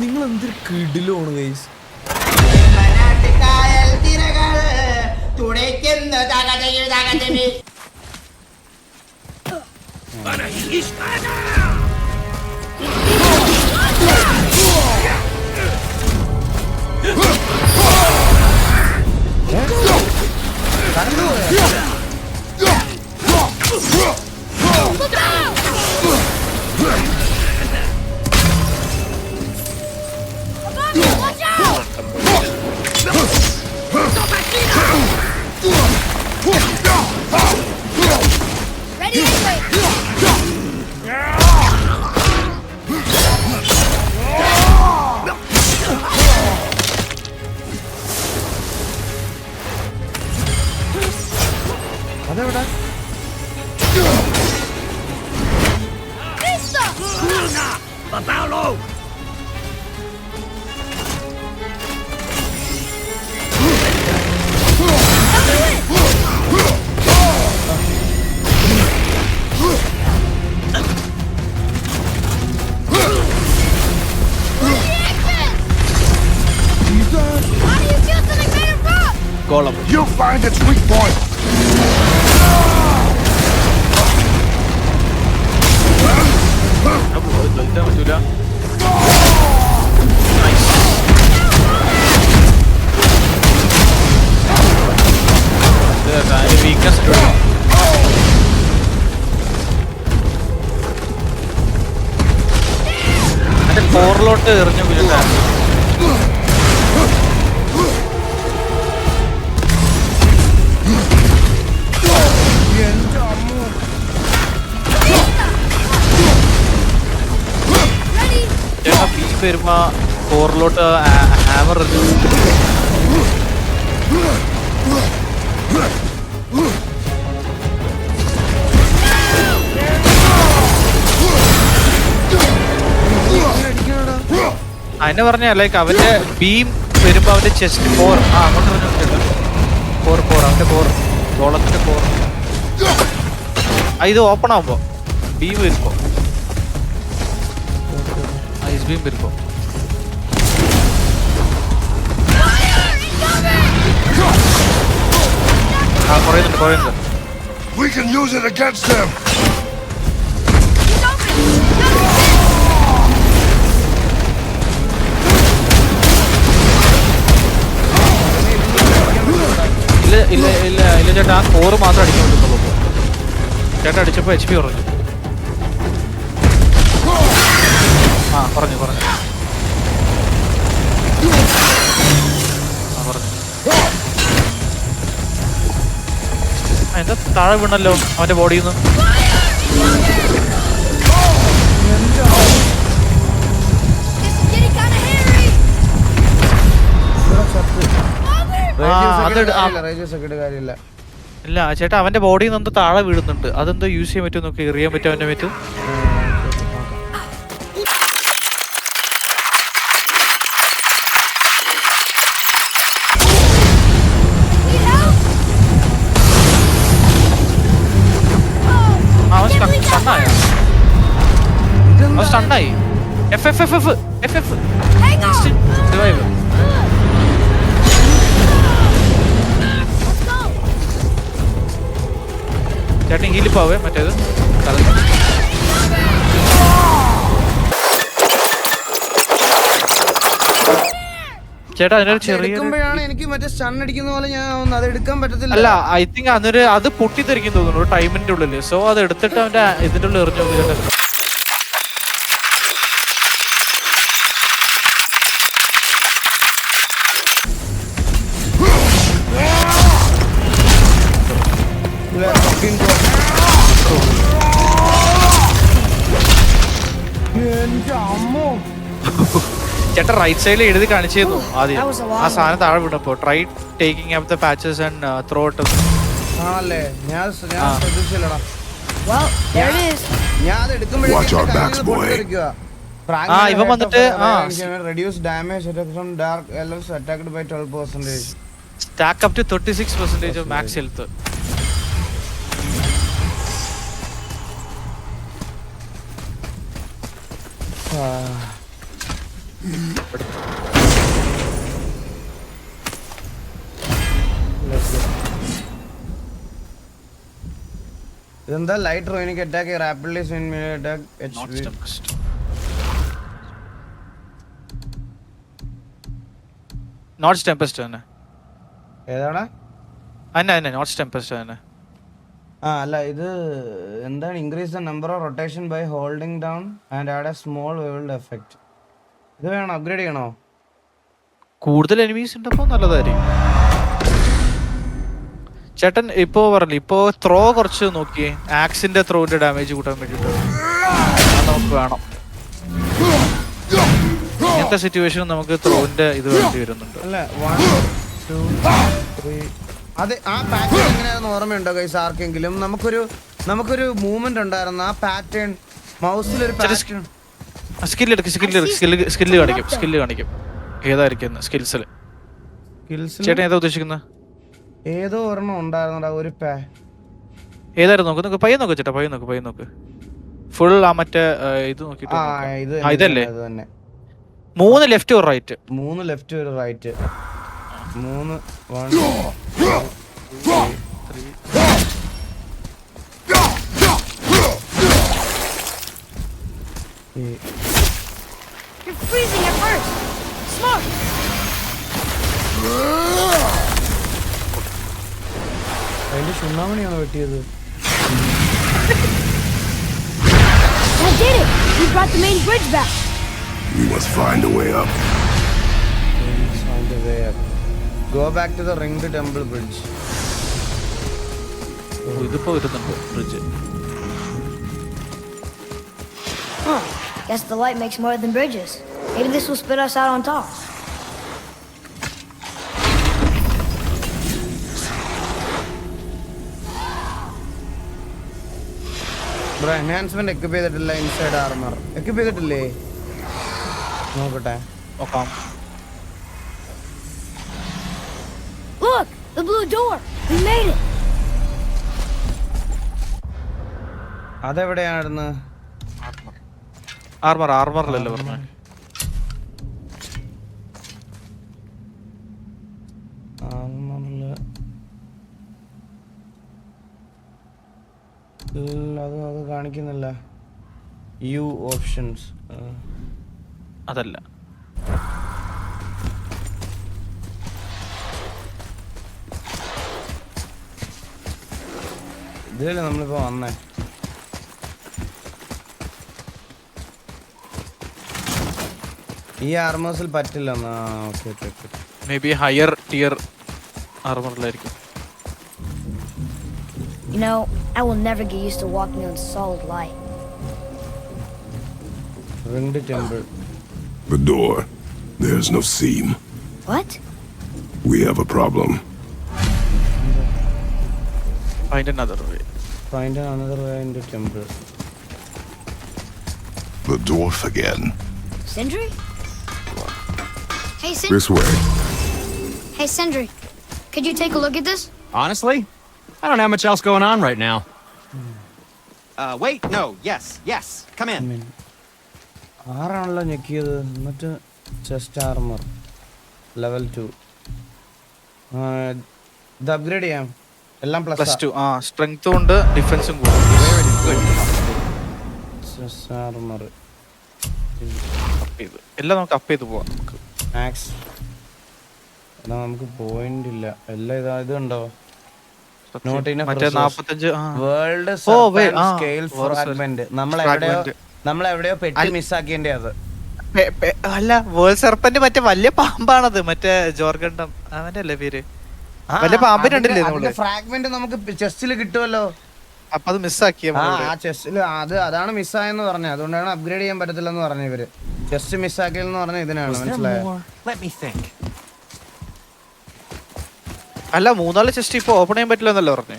നിങ്ങൾ എന്തൊരു കിടിലാണ് ഗൈസ്. അതെവിടാ? Golem. You find its weak point. പറ്റൂല. വീക്ക്നെസ് അതിന്റെ കോറിലോട്ട് എറിഞ്ഞു വീഴാ. വരുമ്പോ കോറിലോട്ട് ഹാമർ അതിനെ പറഞ്ഞ ലൈക്ക് അവന്റെ ബീം വരുമ്പോ അവന്റെ ചെസ്റ്റ് കോർ അങ്ങോട്ട് കോർ അവന്റെ കോർ ഗോളത്തിന്റെ കോർ ഇത് ഓപ്പൺ ആവുമ്പോ ബീം വരുമ്പോ ഐസ് ബീം വരുമ്പോ കുറയുന്നുണ്ട്. We can use it against them. ഇല്ല ചേട്ടാ, ആ കോറ് മാത്രം അടിക്കാൻ പറ്റുന്നുള്ളൂ. ചേട്ടാ അടിച്ചപ്പോ HP കുറഞ്ഞു. പറഞ്ഞു പറഞ്ഞു. എന്താ താഴെ വീണല്ലോ അവന്റെ ബോഡിയിൽ നിന്ന്. ഇല്ല ചേട്ടാ, അവന്റെ ബോഡിയിൽ നിന്ന് താഴെ വീഴുന്നുണ്ട്. അതെന്തോ യൂസ് ചെയ്യാൻ പറ്റും, നോക്കി എറിയാൻ പറ്റും അവന്റെ മേത്ത്. സ്റ്റണ്ണായി. ചേട്ടൻ ഹീലിപ്പാവേ മറ്റേത് ചേട്ടാ അതിനൊരു ചെറിയ എനിക്ക് മറ്റേ സ്റ്റൺ അടിക്കുന്ന പോലെ ഞാൻ അത് എടുക്കാൻ പറ്റത്തില്ല. അല്ല, ഐ തിങ്ക് അന്നൊരു അത് പൊട്ടിത്തെറിക്കും തോന്നുന്നു ടൈമിന്റെ ഉള്ളില്. സോ അത് എടുത്തിട്ട് അവന്റെ ഇതിന്റെ ഉള്ളിൽ എറിഞ്ഞു. ചേട്ടാ റൈറ്റ് സൈഡിൽ എഴുതി കാണിച്ചിരുന്നു ആദ്യം. ആ സാധനം താഴെ വിടപ്പോ try taking up the patches and throw it. ആണല്ലേ, ഞാൻ ശ്രദ്ധിച്ചില്ലടാ. ഇവൻ വന്നിട്ട് reduce damage from dark elves attacked by 12%. Stack up to 36% of max health. ഇതെന്താ ലൈറ്റ് റോയിനിക്ക് attack rapidly swing media attack H notes tempest തന്നെ ഏതാണ് തന്നെ നോട്ട്സ് ടെമ്പസ്റ്റ് തന്നെ. അല്ല ഇത് എന്താണ് increase the number of rotation by holding down and add a small world effect. ഇത് വേണോ അപ്ഗ്രേഡ് ചെയ്യണോ? കൂടുതൽ എനിമീസ് ഉണ്ടപ്പോ നല്ലതായിരിക്കും. ചേട്ടൻ ഇപ്പോ പറഞ്ഞില്ല, ഇപ്പോ ത്രോ കുറച്ച് നോക്കിയേ, ആക്സിന്റെ ത്രോന്റെ ഡാമേജ് കൂട്ടാൻ വേണ്ടിട്ട് നമുക്ക് വേണം. ഇങ്ങനത്തെ സിറ്റുവേഷൻ നമുക്ക് ത്രോന്റെ ഇത് വേണ്ടി വരുന്നുണ്ട്. അല്ല 1 2 3 അതെ ആ പാറ്റേൺ എങ്ങനെയാണെന്ന് ഓർമ്മയുണ്ടോ ഗൈസ് ആർക്കെങ്കിലും? നമുക്കൊരു മൂവ്മെന്റ് ഉണ്ടായിരുന്നു ആ പാറ്റേൺ മൗസിൽ ഒരു പാറ്റേൺ. സ്കില്ല് കാണിക്കും ഏതായിരിക്കും സ്കിൽസിൽ. ചേട്ടൻ ഏതാ ഉദ്ദേശിക്കുന്നത്? ഏതോ ഒരെണ്ണം ഉണ്ടായിരുന്നടാ ഒരു ഏതായിരുന്നു നോക്ക് പയ്യെ നോക്ക് ചേട്ടാ, പയ്യെ നോക്ക് ഫുൾ ആ മറ്റേ ഇത് നോക്കിട്ട് ഇതല്ലേ 3 ലെഫ്റ്റ് ഒരു റൈറ്റ്, 3 ലെഫ്റ്റ് ഒരു right, 3 1 2 3. You're freezing at first. Smoke. അതിന്റെ ചുണ്ണാമണിയാണോ വെട്ടിയത്? I did it. You brought the main bridge back. We must find a way up. Find a way up. Go back to the ringed temple bridge. ഇതിപ്പോ വരുന്നുണ്ട് bridge. Guess the light makes more than bridges. Maybe this will spit us out on top. Bro enhancement equip ചെയ്തിട്ടില്ല. Inside armour equip ചെയ്തിട്ടില്ലേ? നോക്കട്ടെ. നോക്കാം. Look, the blue door. We made it. അതെവിടെയായിരുന്നു? ആർമറിലല്ലേ പറഞ്ഞേ? അത് കാണിക്കുന്നില്ല. U options അതല്ല. ഇതിലല്ലേ നമ്മളിപ്പോ വന്നേ? ഈ ആർമേഴ്സിൽ പറ്റില്ലെന്നാ. Okay maybe higher tier ആർമറിലായിരിക്കും. You know, I will never get used to walking on solid light. Ringed temple. The door. There's no seam. What? We have a problem. Find another way. Find another way into temple. The dwarf again. Sindri? Hey, Sindri. This way. Hey, Sindri. Could you take a look at this? Honestly, I don't have much else going on right now. Wait, no, yes, come in. ആറാണല്ലോ ഞെക്കിയത്. എന്നിട്ട് chest armour level 2. ഇത് upgrade ചെയ്യാം. എല്ലാം +2. സ്ട്രെങ്ത്തും ഉണ്ട് ഡിഫൻസും കൂടും. Chest armour എല്ലാം നമുക്ക് up ചെയ്ത് പോവാം. നമുക്ക് മാക്സ് നമുക്ക് പോയിന്റ് ഇല്ല. എല്ലാം ഇതുണ്ടോ? മറ്റേ 45 വേൾഡ് സ്കെയിൽ ഫ്രാഗ്മെന്റ് നമ്മളെവിടെയോ പെട്ടി മിസ്സാക്കിയതിന്റെ. അത് അല്ല, വേൾഡ് സർപ്പന്റ് മറ്റേ വലിയ പാമ്പാണത്. മറ്റേ ജോർഗണ്ടം അവന്റെ അല്ലേ പേര്? വലിയ പാമ്പിനുണ്ടല്ലേ നമ്മള് ഫ്രാഗ്മെന്റ് നമുക്ക് ചെസ്റ്റിൽ കിട്ടുമല്ലോ. അപ്പൊ അത് മിസ്സാക്കിയ ആ ചെസ്റ്റിൽ അതാണ് മിസ്സായെന്ന് പറഞ്ഞത്. അതുകൊണ്ടാണ് അപ്ഗ്രേഡ് ചെയ്യാൻ പറ്റത്തില്ലെന്ന് പറഞ്ഞ ഇവര്. ചെസ്റ്റ് മിസ്സാക്കിയെന്ന് പറഞ്ഞ ഇതിനാണ്. മനസ്സിലായോ? Let me think. അല്ല, 3 ചെസ്റ്റ് ഇപ്പൊ ഓപ്പൺ ചെയ്യാൻ പറ്റില്ല എന്നല്ലേ പറഞ്ഞേ?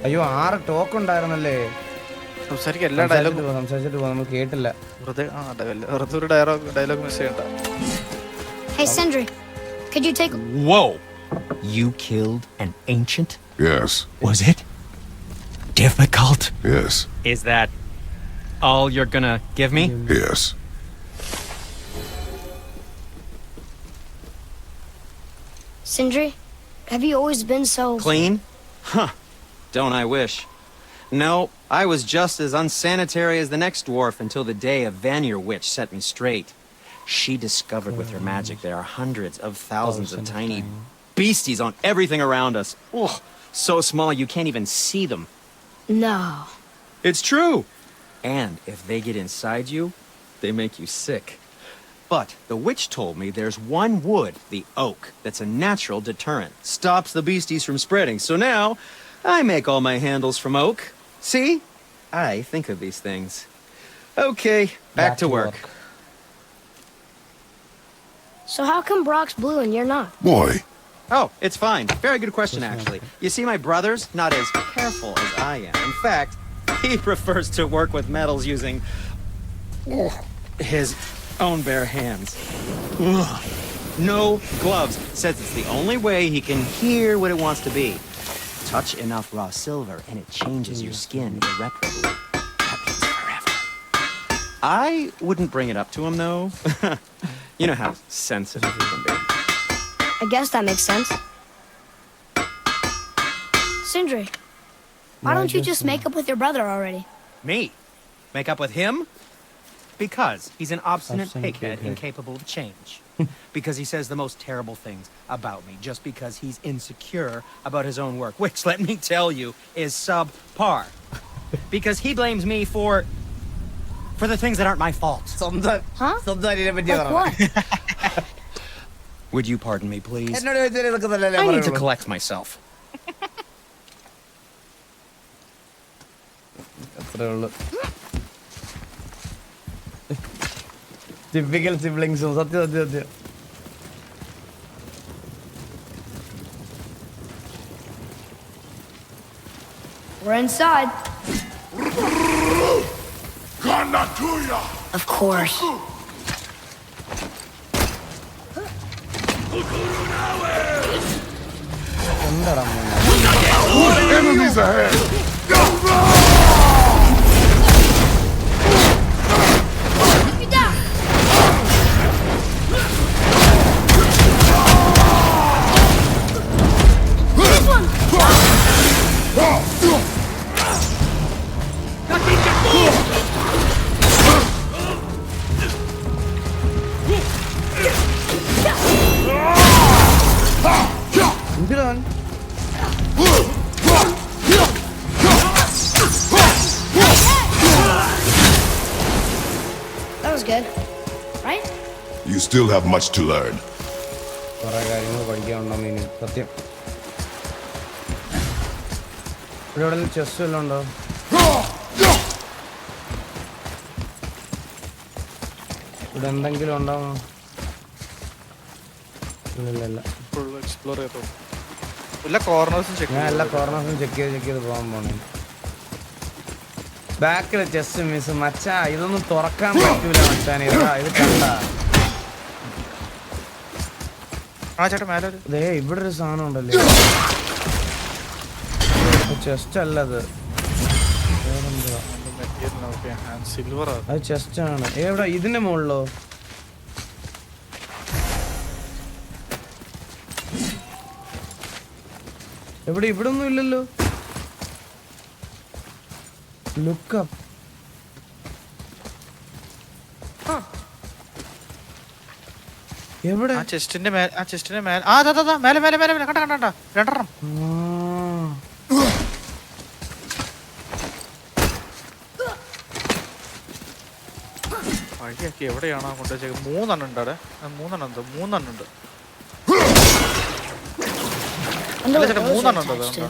അയ്യോ 6 ടോക്ക് ഉണ്ടായിരുന്നല്ലേ? സംസാരിക്കാൻ എല്ലാ ഡയലോഗും സംസാരിച്ചിട്ട് പോ, നമ്മൾ കേട്ടില്ല. വെറുതെ ഒരു ഡയലോഗ് മിസ് ചെയ്യണ്ട. Hey, Sindri. Could you take... Whoa! You killed an ancient? Yes. Was it? difficult? Yes, Is that all you're gonna give me? yes. Sindri, have you always been so... Clean? Huh. Don't I wish. No, I was just as unsanitary as the next dwarf until the day a Vanir witch set me straight. She discovered with her magic there are hundreds of thousands of tiny beasties on everything around us. Oh, so small you can't even see them. No. It's true. And if they get inside you, they make you sick. But the witch told me there's one wood, the oak, that's a natural deterrent. Stops the beasties from spreading. So now, I make all my handles from oak. See? I think of these things. Okay, back to work. So how come Brock's blue and you're not? Boy, Oh, it's fine. Very good question, actually. You see, my brother's not as careful as I am. In fact, he prefers to work with metals using his own bare hands. Ugh. No gloves. Says it's the only way he can hear what it wants to be. Touch enough raw silver and it changes your skin irreparably. That means forever. I wouldn't bring it up to him, though. You know how sensitive he can be. I guess that makes sense. Sindri, why don't you just make up with your brother already? Me? Make up with him? Because he's an obstinate pighead incapable of change. Because he says the most terrible things about me just because he's insecure about his own work, which, let me tell you, is subpar. Because he blames me for the things that aren't my fault. Huh? Like what? Would you pardon me, please? എന്നോട് ചോദിച്ചാൽ ഇതൊക്കെ തന്നെയല്ലേ I need to പറയുള്ളൂ. collect myself. അത്രേ ഉള്ളൂ. Typical siblings ഉം സത്യം. We're inside. Kanatuya! Of course. എന്താടാ മോനെ? Enemies ahead! Get down. This one. എന്തിനാ? That was good. Right? You still have much to learn. കുറെ കാര്യങ്ങൾ പഠിക്കാനുണ്ടെന്ന് ഇനി സത്യം. ഇവിടെ എവിടെയെങ്കിലും ചെസ്റ്റ് വല്ലതും ഉണ്ടോ? ഇവിടെ എന്തെങ്കിലും ഉണ്ടാവോ? ഇല്ല. ഫുൾ എക്സ്പ്ലോർ ചെയ്തോ. എല്ലാ കോർണേഴ്സും ചെക്ക് ഞാൻ എല്ലാ കോർണേഴ്സും ചെക്ക് ചെയ്ത് പോകാൻ പോണേ. ബാക്കിൽ ചെസ്റ്റ് മിസ് മച്ചാ, ഇതൊന്നും തുറക്കാൻ പറ്റൂല മച്ചാൻ. ഇത് കണ്ട ആ ചേട്ടാ മേലെ ഒരു ദേ ഇവിടെ ഒരു സാധനം ഉണ്ടല്ലോ. ചെസ്റ്റ് അല്ലത്, വേറെന്തുവാ? സിൽവർ അത് ചെസ്റ്റ് ആണ്. എവിടെ? ഇതിന്റെ മുകളിലോ? എവിടെ? ഇവിടെ ഒന്നും ഇല്ലല്ലോ. ലുക്കപ്പ്. എവിടെ? ആ ചെസ്റ്റിന്റെ മേലെ ആ മേലെ കണ്ട രണ്ടെണ്ണം. വഴിയൊക്കെ എവിടെയാണോ കൊണ്ടുവച്ചേക്കുന്നത്? മൂന്നെണ്ണം ഉണ്ട് അവിടെ. മൂന്നെണ്ണം ഉണ്ട്. അല്ല ചേട്ടാ, മൂന്നെണ്ണം ഉണ്ട്. അതുകൊണ്ടാ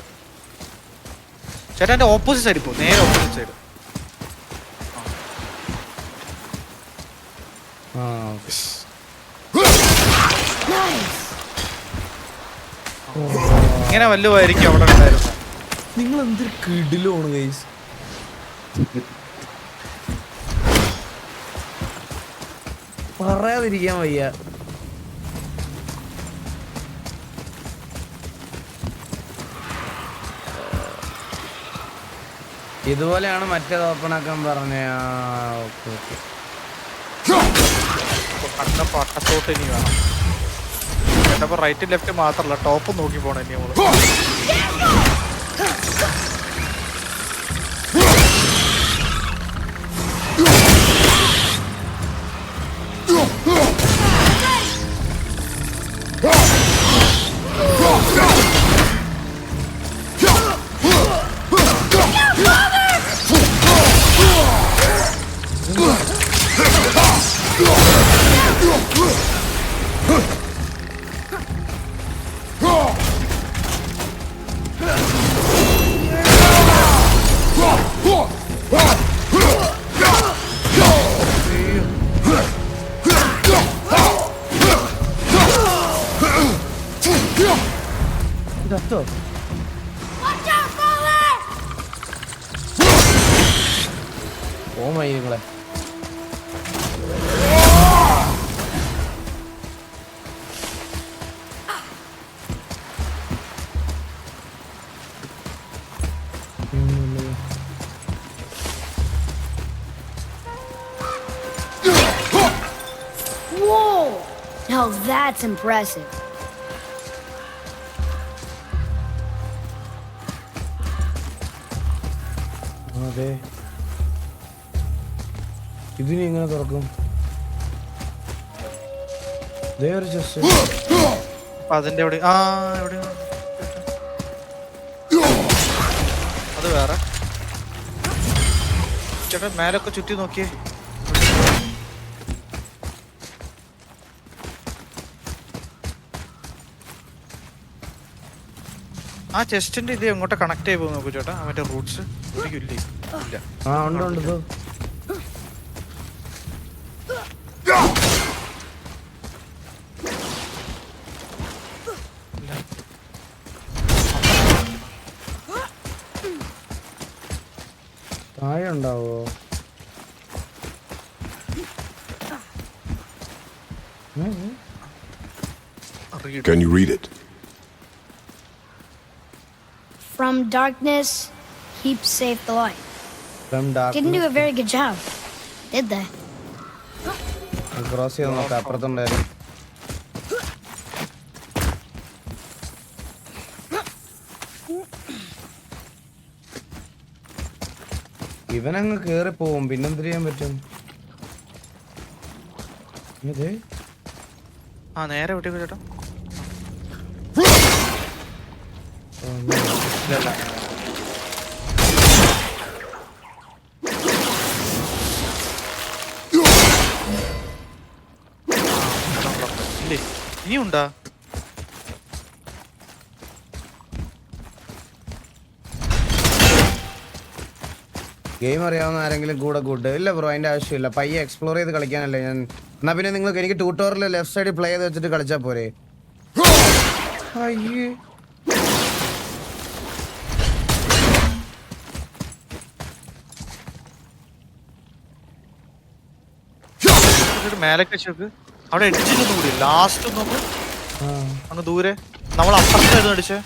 ചേട്ടാ എന്റെ ഓപ്പോസിറ്റ് സൈഡ് പോകും, നേരെ ഓപ്പോസിറ്റ് സൈഡ്. ഇങ്ങനെ വല്ലുമായിരിക്കും അവിടെ ഉണ്ടായിരുന്നു. നിങ്ങൾ എന്തൊരു കിടിലാണ് ഗൈസ്. പറയാതിരിക്കാൻ വയ്യ. ഇതുപോലെയാണ് മറ്റേത് ഓപ്പൺ ആക്കാൻ പറഞ്ഞ. കണ്ട പട്ടത്തോട്ട് ഇനി വേണം. കേട്ടപ്പോ റൈറ്റ് ലെഫ്റ്റ് മാത്രല്ല ടോപ്പ് നോക്കി പോണ ഇനി നമ്മള്. ഇതോ Watch out, father! Oh മയിലുകളെ. Whoa! Now that's impressive. അതെ, ഇതിനെ എങ്ങനെ തുറക്കും? ഒരു ചെസ്റ്റ്. അതിന്റെ എവിടെ എവിടെ അത് വേറെ. ചേട്ടാ മേലൊക്കെ ചുറ്റി നോക്കിയേ. ആ ചെസ്റ്റിന്റെ ഇത് എങ്ങോട്ട് കണക്ട് ആയി പോകും നോക്കൂ ചേട്ടാ. മറ്റേ റൂട്ട്സ് ഇല്ലേ? ഇല്ല. ഉണ്ട് ഇതോ. താഴെ ഉണ്ടാവോ? Can you read it? From darkness, keep safe the light. Didn't do a very good job, did they? Cross ചെയ്ത് നോക്കാം. അപ്പുറത്തുണ്ടായിരുന്നു. ഇവനങ്ങ് കേറി പോവും. പിന്നെന്ത് ചെയ്യാൻ പറ്റും? നേരെ വിട്ടേക്കോ ചേട്ടാ. ഇല്ലേ ഇനിയുണ്ടാ? ഗെയിം അറിയാവുന്ന ആരെങ്കിലും കൂടെ കൂട്ട്? ഇല്ല ബ്രോ, അതിന്റെ ആവശ്യമില്ല. പയ്യെ എക്സ്പ്ലോർ ചെയ്ത് കളിക്കാനല്ലേ ഞാൻ. എന്നാ പിന്നെ നിങ്ങൾക്ക് എനിക്ക് ട്യൂട്ടോറിയൽ ലെഫ്റ്റ് സൈഡിൽ പ്ലേ ചെയ്ത് വെച്ചിട്ട് കളിച്ചാ പോരെ? അയ്യേ, മേലൊക്കെ വെച്ചോക്ക്. അവിടെ എഡ്ജിലൊന്നും കൂടി ലാസ്റ്റ് നോക്ക്. അങ്ങ് ദൂരെ നമ്മൾ അപ്പുറത്തായിരുന്നു അടിച്ചേ.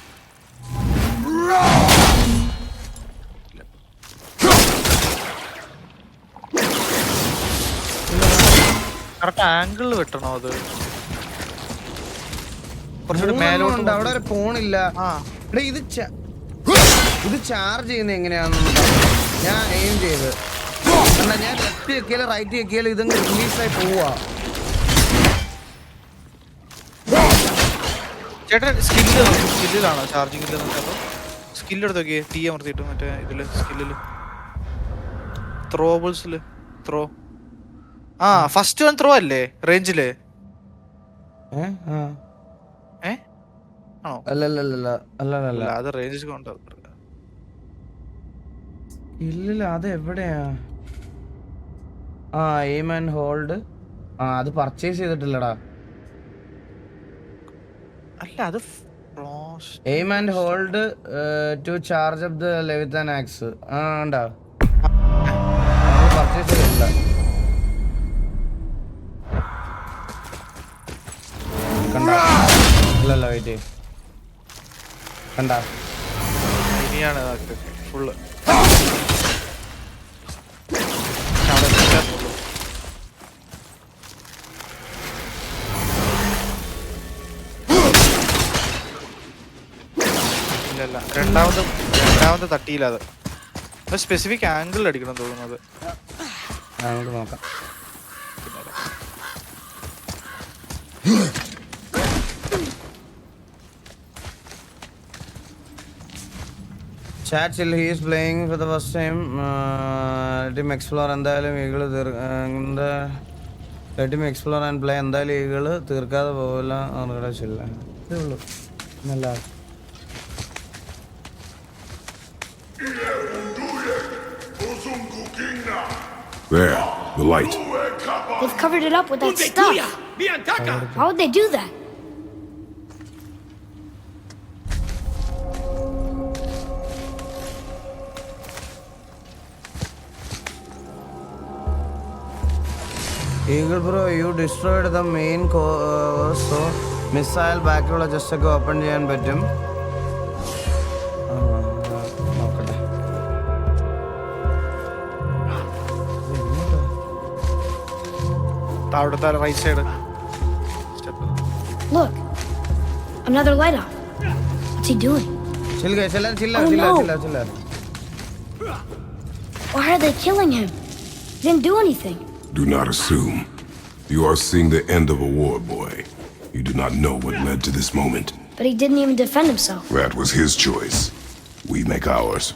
കറക്റ്റ് ആംഗിളിൽ വെട്ടണോ അത്? കുറച്ചുകൂടി മേലോട്ട്. അവിടെ ഒരു ഫോണില്ല. ഇത് ചാർജ് ചെയ്യുന്നത് എങ്ങനെയാണെന്ന് ഞാൻ എയിം ചെയ്ത്. എന്നാ ഞാൻ ലെഫ്റ്റ് വെക്കിയാലും റൈറ്റ് വെക്കിയാലും ഇതങ്ങ് റിലീസായി പോവാ. ചേട്ടൻ സ്കില്ലിലാണോ ചാർജിങ്ങിൽ നോക്കാത്തോ? സ്കില്ലെടുത്ത് നോക്കിയേ. ടീ അമർത്തിയിട്ട് മറ്റേ ഇതില് സ്കില്ലില് ത്രോബിൾസില് ത്രോ. ഫസ്റ്റ് വൺ ത്രോ അല്ലേ റേഞ്ചില്? ആണോ? അല്ല അത് റേഞ്ച് കൊണ്ട് ഇല്ല. അത് എവിടെയാ? Aim and hold. അത് പർച്ചേസ് ചെയ്തിട്ടില്ലടാ. അല്ല അത് aim and hold to charge up the Leviathan axe. ഉണ്ടാ പർച്ചേസ് ചെയ്തിട്ടില്ല. കണ്ടാ? ഇല്ലല്ല, വെയിറ്റ് കണ്ടാ? ഇനിയാണ് ഫുള്ള് ഇല്ല രണ്ടാമത് തട്ടിയില്ല. അത് സ്പെസിഫിക് ആംഗിൾ അടിക്കണം തോന്നുന്നത്. നമുക്ക് നോക്കാം. Chat chill, he is playing for the first time. Let him explore എന്തായാലും eagle let him explore and play. എന്തായാലും ഈഗിള് തീർക്കാതെ പോവില്ല. അവരുടെ ചില്ല ഇതേ ഉള്ളൂ. നല്ല There, the light. They've covered it up with that stuff. How would they do that? Eagle bro, you destroyed the main core, so missile ബാക്കിയുള്ള just ഒക്കെ open ചെയ്യാൻ പറ്റും. നോക്കട്ടെ. താഴത്തെ right side. Look, another light off. What's he doing? Chill guys, chill. Why are they killing him? He didn't do anything. Do not assume. You are seeing the end of a war, boy. You do not know what led to this moment. But he didn't even defend himself. That was his choice. We make ours.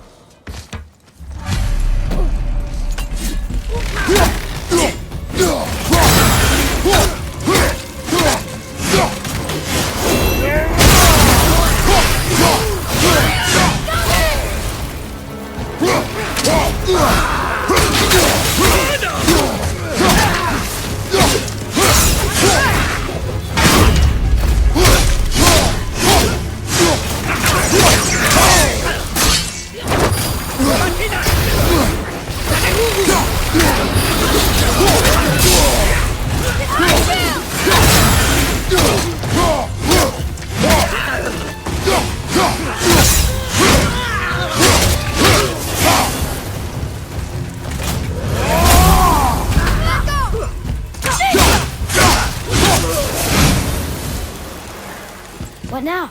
What now?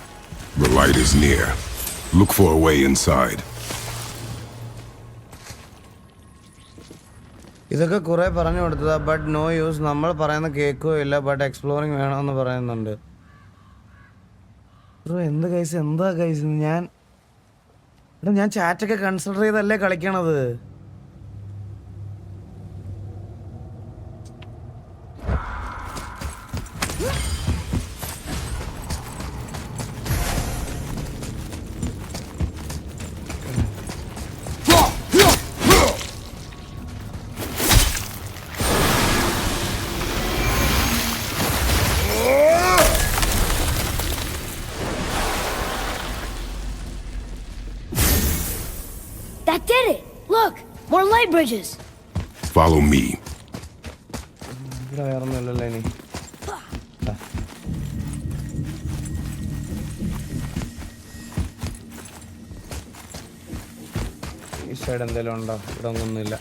The light is near. Look for a way inside. ഇതൊക്കെ കുറെ പറഞ്ഞു കൊടുത്തതാ, but no use. നമ്മൾ പറയുന്ന കേൾക്കുകയോ ഇല്ല, but exploring വേണമെന്ന് പറയുന്നുണ്ട്. Bro എന്ത് കൈസ്, എന്താ കൈസ്? ഞാൻ ചാറ്റൊക്കെ കൺസിഡർ ചെയ്തല്ലേ കളിക്കണത്. That did it! Look! More light bridges! Follow me. ഇവിടെ വേറൊന്നുമില്ലല്ലോ ഇനി. ഈ സൈഡ് എന്തെങ്കിലും ഉണ്ടോ? ഇവിടെ ഒന്നുമില്ല.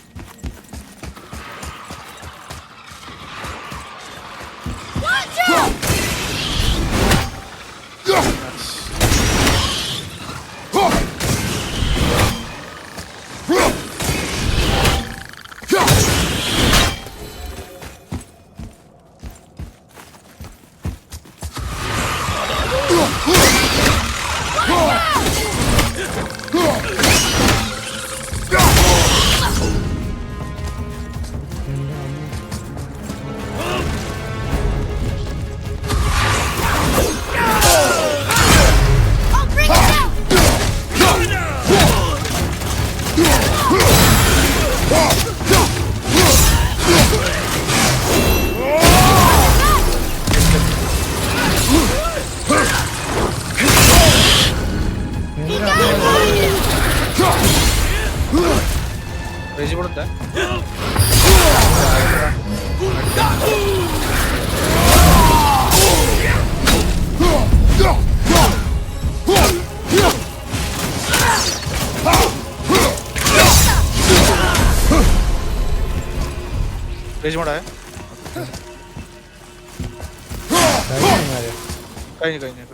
കഴിഞ്ഞു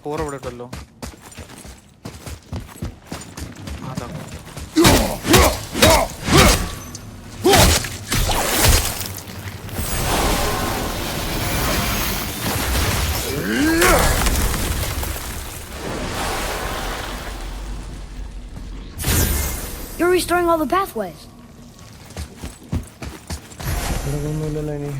കോർ ഇവിടെ ഉണ്ടല്ലോ. restoring all the pathways? ഇവിടെ ഒന്നുമില്ലല്ലോ ഇനി.